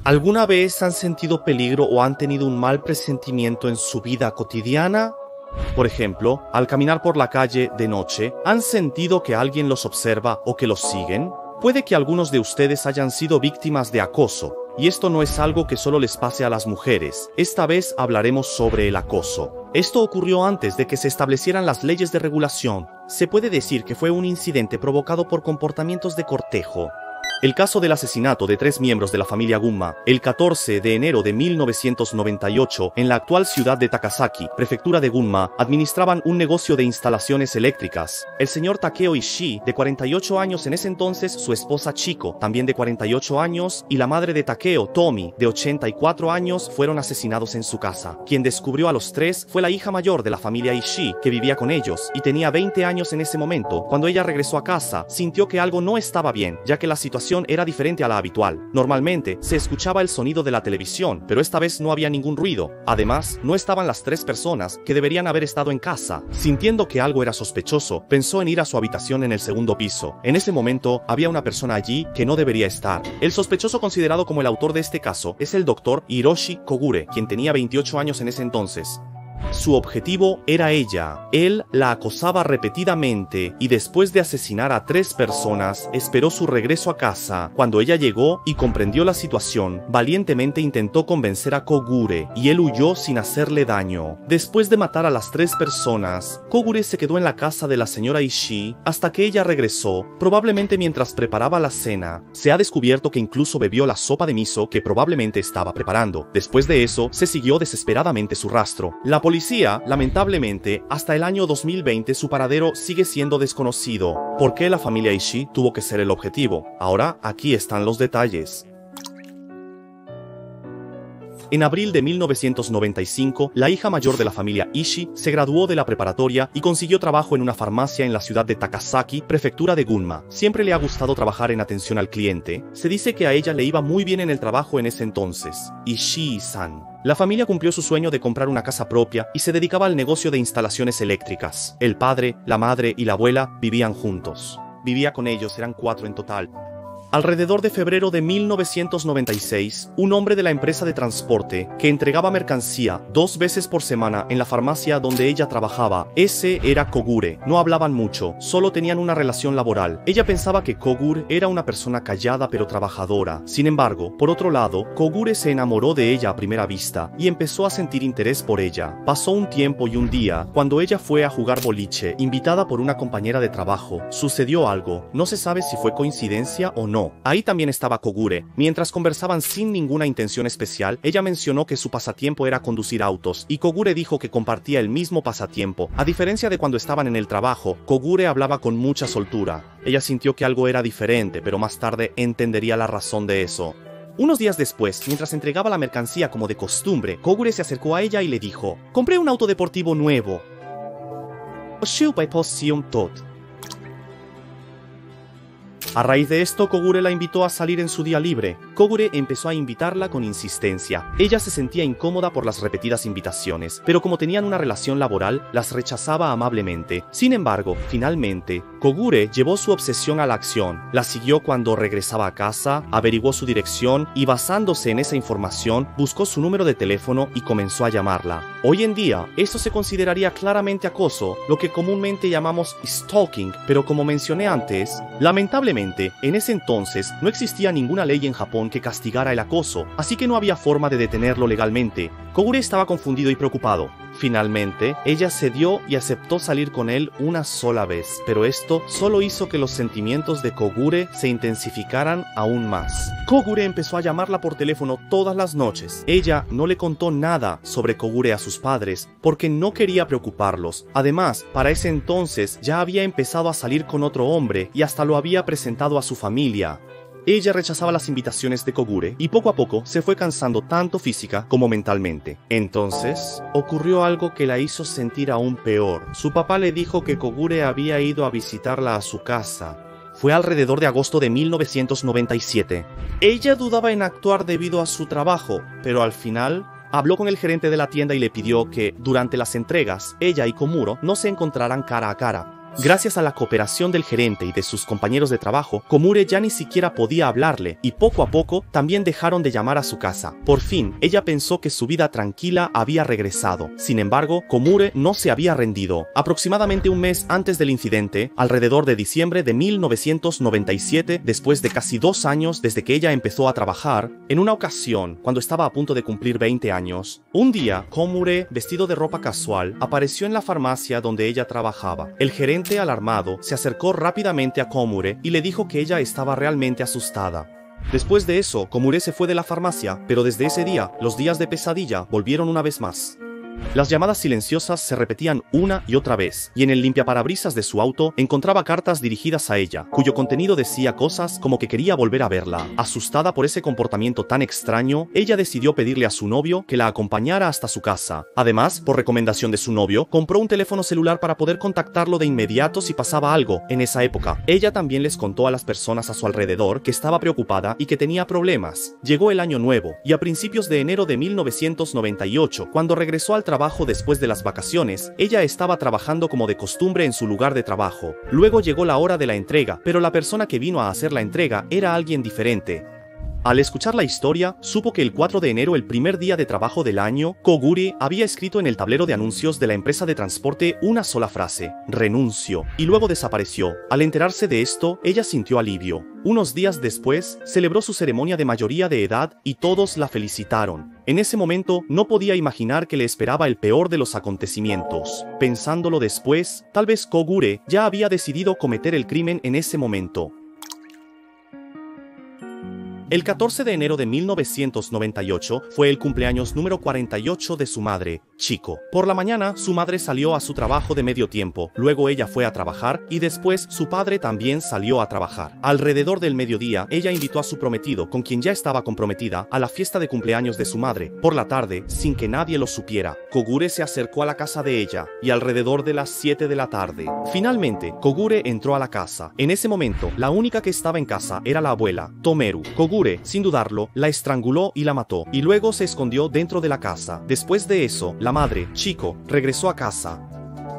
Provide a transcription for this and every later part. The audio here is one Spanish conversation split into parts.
¿Alguna vez han sentido peligro o han tenido un mal presentimiento en su vida cotidiana? Por ejemplo, al caminar por la calle de noche, ¿han sentido que alguien los observa o que los siguen? Puede que algunos de ustedes hayan sido víctimas de acoso, y esto no es algo que solo les pase a las mujeres. Esta vez hablaremos sobre el acoso. Esto ocurrió antes de que se establecieran las leyes de regulación. Se puede decir que fue un incidente provocado por comportamientos de cortejo. El caso del asesinato de 3 miembros de la familia Gunma, el 14 de enero de 1998, en la actual ciudad de Takasaki, prefectura de Gunma, administraban un negocio de instalaciones eléctricas. El señor Takeo Ishii, de 48 años en ese entonces, su esposa Chiko, también de 48 años, y la madre de Takeo, Tomi, de 84 años, fueron asesinados en su casa. Quien descubrió a los 3 fue la hija mayor de la familia Ishii, que vivía con ellos, y tenía 20 años en ese momento. Cuando ella regresó a casa, sintió que algo no estaba bien, ya que la situación era diferente a la habitual. Normalmente se escuchaba el sonido de la televisión, pero esta vez no había ningún ruido. Además, no estaban las 3 personas que deberían haber estado en casa. Sintiendo que algo era sospechoso, pensó en ir a su habitación en el segundo piso. En ese momento, había una persona allí que no debería estar. El sospechoso considerado como el autor de este caso es el doctor Hiroshi Kogure, quien tenía 28 años en ese entonces. Su objetivo era ella. Él la acosaba repetidamente y después de asesinar a 3 personas, esperó su regreso a casa. Cuando ella llegó y comprendió la situación, valientemente intentó convencer a Kogure y él huyó sin hacerle daño. Después de matar a las 3 personas, Kogure se quedó en la casa de la señora Ishii hasta que ella regresó, probablemente mientras preparaba la cena. Se ha descubierto que incluso bebió la sopa de miso que probablemente estaba preparando. Después de eso, se siguió desesperadamente su rastro. La policía, lamentablemente, hasta el año 2020 su paradero sigue siendo desconocido. ¿Por qué la familia Ishii tuvo que ser el objetivo? Ahora, aquí están los detalles. En abril de 1995, la hija mayor de la familia Ishii se graduó de la preparatoria y consiguió trabajo en una farmacia en la ciudad de Takasaki, prefectura de Gunma. Siempre le ha gustado trabajar en atención al cliente. Se dice que a ella le iba muy bien en el trabajo en ese entonces. Ishii-san. La familia cumplió su sueño de comprar una casa propia y se dedicaba al negocio de instalaciones eléctricas. El padre, la madre y la abuela vivían juntos. Vivía con ellos, eran 4 en total. Alrededor de febrero de 1996, un hombre de la empresa de transporte que entregaba mercancía 2 veces por semana en la farmacia donde ella trabajaba, ese era Kogure. No hablaban mucho, solo tenían una relación laboral. Ella pensaba que Kogure era una persona callada pero trabajadora. Sin embargo, por otro lado, Kogure se enamoró de ella a primera vista y empezó a sentir interés por ella. Pasó un tiempo y un día, cuando ella fue a jugar boliche, invitada por una compañera de trabajo, sucedió algo. No se sabe si fue coincidencia o no. Ahí también estaba Kogure. Mientras conversaban sin ninguna intención especial, ella mencionó que su pasatiempo era conducir autos, y Kogure dijo que compartía el mismo pasatiempo. A diferencia de cuando estaban en el trabajo, Kogure hablaba con mucha soltura. Ella sintió que algo era diferente, pero más tarde entendería la razón de eso. Unos días después, mientras entregaba la mercancía como de costumbre, Kogure se acercó a ella y le dijo: «Compré un auto deportivo nuevo. A raíz de esto, Kogure la invitó a salir en su día libre. Kogure empezó a invitarla con insistencia. Ella se sentía incómoda por las repetidas invitaciones, pero como tenían una relación laboral, las rechazaba amablemente. Sin embargo, finalmente, Kogure llevó su obsesión a la acción. La siguió cuando regresaba a casa, averiguó su dirección y, basándose en esa información, buscó su número de teléfono y comenzó a llamarla. Hoy en día, esto se consideraría claramente acoso, lo que comúnmente llamamos stalking, pero como mencioné antes, lamentablemente, en ese entonces no existía ninguna ley en Japón que castigara el acoso, así que no había forma de detenerlo legalmente. Kogure estaba confundido y preocupado. Finalmente, ella cedió y aceptó salir con él una sola vez, pero esto solo hizo que los sentimientos de Kogure se intensificaran aún más. Kogure empezó a llamarla por teléfono todas las noches. Ella no le contó nada sobre Kogure a sus padres porque no quería preocuparlos. Además, para ese entonces ya había empezado a salir con otro hombre y hasta lo había presentado a su familia. Ella rechazaba las invitaciones de Kogure y poco a poco se fue cansando tanto física como mentalmente. Entonces, ocurrió algo que la hizo sentir aún peor. Su papá le dijo que Kogure había ido a visitarla a su casa. Fue alrededor de agosto de 1997. Ella dudaba en actuar debido a su trabajo, pero al final habló con el gerente de la tienda y le pidió que, durante las entregas, ella y Komuro no se encontraran cara a cara. Gracias a la cooperación del gerente y de sus compañeros de trabajo, Komure ya ni siquiera podía hablarle y poco a poco también dejaron de llamar a su casa. Por fin, ella pensó que su vida tranquila había regresado. Sin embargo, Komure no se había rendido. Aproximadamente un mes antes del incidente, alrededor de diciembre de 1997, después de casi 2 años desde que ella empezó a trabajar, en una ocasión, cuando estaba a punto de cumplir 20 años, un día, Komure, vestido de ropa casual, apareció en la farmacia donde ella trabajaba. El gerente, alarmado, se acercó rápidamente a Komure y le dijo que ella estaba realmente asustada. Después de eso, Komure se fue de la farmacia, pero desde ese día, los días de pesadilla volvieron una vez más. Las llamadas silenciosas se repetían una y otra vez, y en el limpiaparabrisas de su auto encontraba cartas dirigidas a ella, cuyo contenido decía cosas como que quería volver a verla. Asustada por ese comportamiento tan extraño, ella decidió pedirle a su novio que la acompañara hasta su casa. Además, por recomendación de su novio, compró un teléfono celular para poder contactarlo de inmediato si pasaba algo. En esa época, ella también les contó a las personas a su alrededor que estaba preocupada y que tenía problemas. Llegó el año nuevo, y a principios de enero de 1998, cuando regresó al trabajo después de las vacaciones, ella estaba trabajando como de costumbre en su lugar de trabajo. Luego llegó la hora de la entrega, pero la persona que vino a hacer la entrega era alguien diferente. Al escuchar la historia, supo que el 4 de enero, el primer día de trabajo del año, Kogure había escrito en el tablero de anuncios de la empresa de transporte una sola frase: renuncio, y luego desapareció. Al enterarse de esto, ella sintió alivio. Unos días después, celebró su ceremonia de mayoría de edad y todos la felicitaron. En ese momento, no podía imaginar que le esperaba el peor de los acontecimientos. Pensándolo después, tal vez Kogure ya había decidido cometer el crimen en ese momento. El 14 de enero de 1998 fue el cumpleaños número 48 de su madre, Chiko. Por la mañana, su madre salió a su trabajo de medio tiempo, luego ella fue a trabajar y después su padre también salió a trabajar. Alrededor del mediodía, ella invitó a su prometido, con quien ya estaba comprometida, a la fiesta de cumpleaños de su madre. Por la tarde, sin que nadie lo supiera, Kogure se acercó a la casa de ella y alrededor de las 7 de la tarde. Finalmente, Kogure entró a la casa. En ese momento, la única que estaba en casa era la abuela, Tomeru. Kogure, sin dudarlo, la estranguló y la mató, y luego se escondió dentro de la casa. Después de eso, la madre, Chiko, regresó a casa.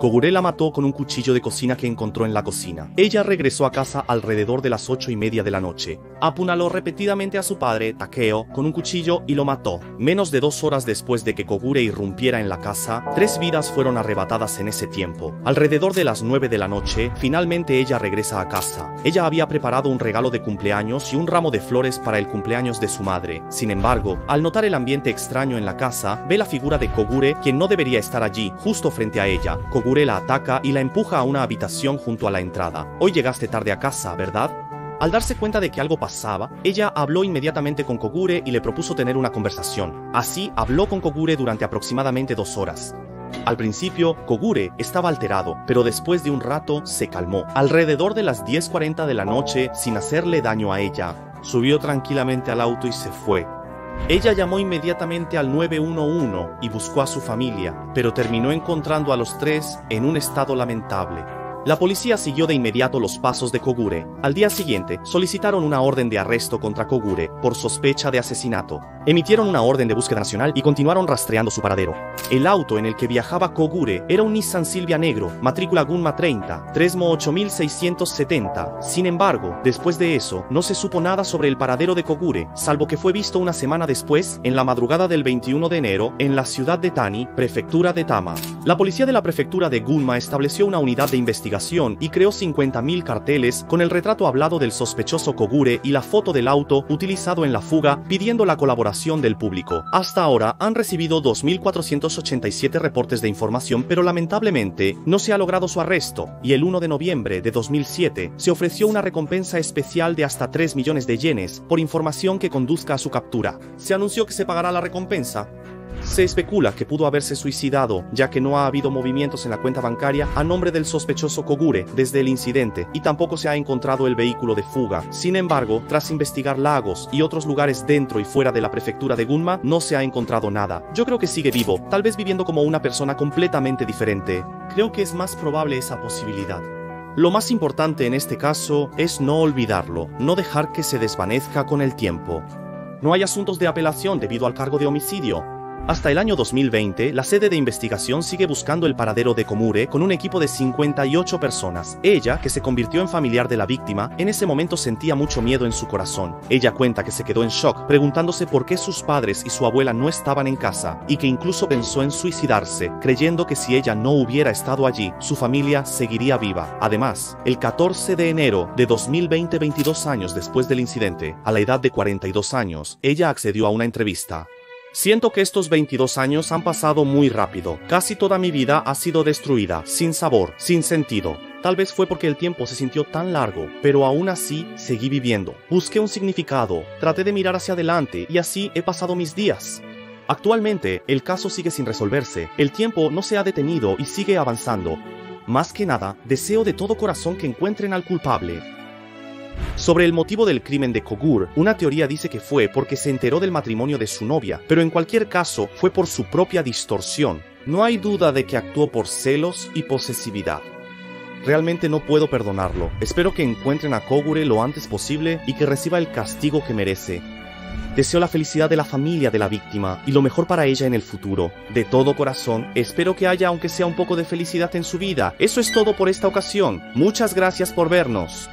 Kogure la mató con un cuchillo de cocina que encontró en la cocina. Ella regresó a casa alrededor de las 8:30 de la noche. Apuñaló repetidamente a su padre, Takeo, con un cuchillo y lo mató. Menos de 2 horas después de que Kogure irrumpiera en la casa, 3 vidas fueron arrebatadas en ese tiempo. Alrededor de las 9 de la noche, finalmente ella regresa a casa. Ella había preparado un regalo de cumpleaños y un ramo de flores para el cumpleaños de su madre. Sin embargo, al notar el ambiente extraño en la casa, ve la figura de Kogure, quien no debería estar allí, justo frente a ella. Kogure la ataca y la empuja a una habitación junto a la entrada. Hoy llegaste tarde a casa, ¿verdad? Al darse cuenta de que algo pasaba, ella habló inmediatamente con Kogure y le propuso tener una conversación. Así, habló con Kogure durante aproximadamente 2 horas. Al principio, Kogure estaba alterado, pero después de un rato se calmó. Alrededor de las 10:40 de la noche, sin hacerle daño a ella, subió tranquilamente al auto y se fue. Ella llamó inmediatamente al 911 y buscó a su familia, pero terminó encontrando a los 3 en un estado lamentable. La policía siguió de inmediato los pasos de Kogure. Al día siguiente, solicitaron una orden de arresto contra Kogure por sospecha de asesinato. Emitieron una orden de búsqueda nacional y continuaron rastreando su paradero. El auto en el que viajaba Kogure era un Nissan Silvia negro, matrícula Gunma 30, Tresmo 8670. Sin embargo, después de eso, no se supo nada sobre el paradero de Kogure, salvo que fue visto una semana después, en la madrugada del 21 de enero, en la ciudad de Tani, prefectura de Tama. La policía de la prefectura de Gunma estableció una unidad de investigación y creó 50.000 carteles con el retrato hablado del sospechoso Kogure y la foto del auto utilizado en la fuga, pidiendo la colaboración del público. Hasta ahora han recibido 2.487 reportes de información, pero lamentablemente no se ha logrado su arresto, y el 1 de noviembre de 2007 se ofreció una recompensa especial de hasta 3 millones de yenes por información que conduzca a su captura. Se anunció que se pagará la recompensa. Se especula que pudo haberse suicidado, ya que no ha habido movimientos en la cuenta bancaria a nombre del sospechoso Kogure desde el incidente, y tampoco se ha encontrado el vehículo de fuga. Sin embargo, tras investigar lagos y otros lugares dentro y fuera de la prefectura de Gunma, no se ha encontrado nada. Yo creo que sigue vivo, tal vez viviendo como una persona completamente diferente. Creo que es más probable esa posibilidad. Lo más importante en este caso es no olvidarlo, no dejar que se desvanezca con el tiempo. No hay asuntos de apelación debido al cargo de homicidio. Hasta el año 2020, la sede de investigación sigue buscando el paradero de Komure con un equipo de 58 personas. Ella, que se convirtió en familiar de la víctima, en ese momento sentía mucho miedo en su corazón. Ella cuenta que se quedó en shock, preguntándose por qué sus padres y su abuela no estaban en casa, y que incluso pensó en suicidarse, creyendo que si ella no hubiera estado allí, su familia seguiría viva. Además, el 14 de enero de 2020, 22 años después del incidente, a la edad de 42 años, ella accedió a una entrevista. Siento que estos 22 años han pasado muy rápido. Casi toda mi vida ha sido destruida, sin sabor, sin sentido. Tal vez fue porque el tiempo se sintió tan largo, pero aún así seguí viviendo. Busqué un significado, traté de mirar hacia adelante y así he pasado mis días. Actualmente, el caso sigue sin resolverse. El tiempo no se ha detenido y sigue avanzando. Más que nada, deseo de todo corazón que encuentren al culpable. Sobre el motivo del crimen de Kogur, una teoría dice que fue porque se enteró del matrimonio de su novia, pero en cualquier caso fue por su propia distorsión. No hay duda de que actuó por celos y posesividad. Realmente no puedo perdonarlo. Espero que encuentren a Kogure lo antes posible y que reciba el castigo que merece. Deseo la felicidad de la familia de la víctima y lo mejor para ella en el futuro. De todo corazón, espero que haya aunque sea un poco de felicidad en su vida. Eso es todo por esta ocasión. Muchas gracias por vernos.